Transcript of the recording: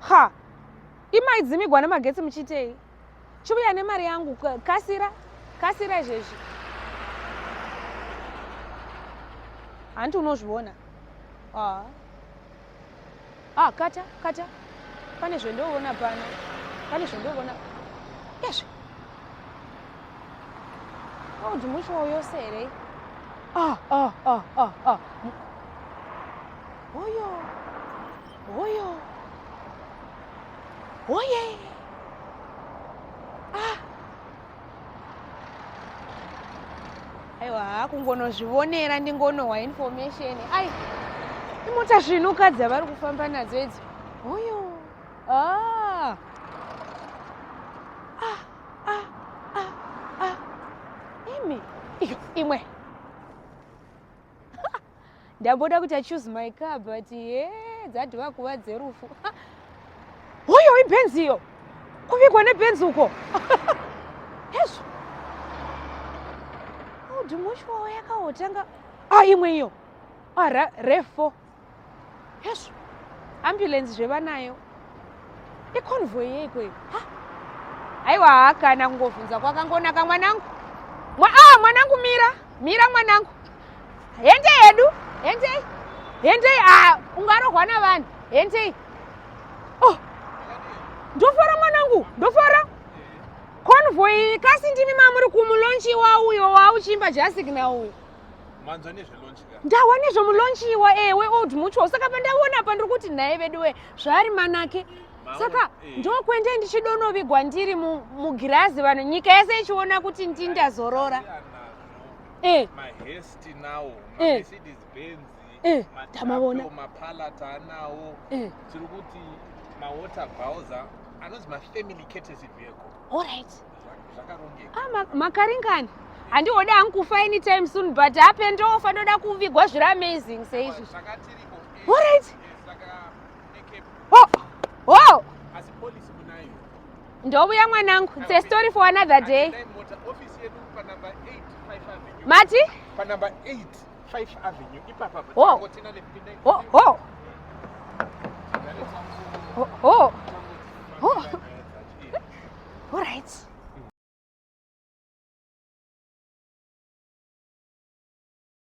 ha imaidzimigwa nemagetsi muchitei chiuya nemari yangu kasira izvezvi hanti unozviona kata pane zvendoona pano pane zvendoona yezve ndimushwa yose here oye aiwa hakungonozvionera ndingonohwa information ai imota zvinukadza vari kufamba nadzo idzi oyo imwe ndamboda kuti choose my car but dzadhiva kuva dzerufu oyo ibhenzi iyo kuvigwa nebhenzi uko hezvo ndimushwawo yakahotanga imwe iyo refo hezvo ambulensi zvevanayo iconvoy yeikweyo aiwa kana kungovhunza kwakangonaka mwanangu mwanangu mira mwanangu hendei hedu hendei ungarohwa navanhu hendei ndofara mwanangu ndofara convoy kasi ndimi mamuri kumulonchiwa uyo wauchimba jasigna uyo ndawa nezvomulonchiwa ewe old mutual saka pandaona pa ndiri kuti naye veduwe zvari manake saka ndokwende ndichidonovigwa ndiri mugirazi vanhu nyika yese ichiona kuti ndindazorora mahesti nawo Mercedes Benz tamavona mapalata anawo tiri kuti mawater bowser anonzi mafamily courtesy vehicle alright zvakarongeka makaringani handihoda hangu kufa anytime soon but ape ndofa ndoda kuvigwa zviri amazing seizvi zvakatiripo alright asi polisi kunayo ndovuya mwanangu it's a story for another day office yedu panumber 8 5 Avenue mati panumber 8 5 Avenue ipapa oh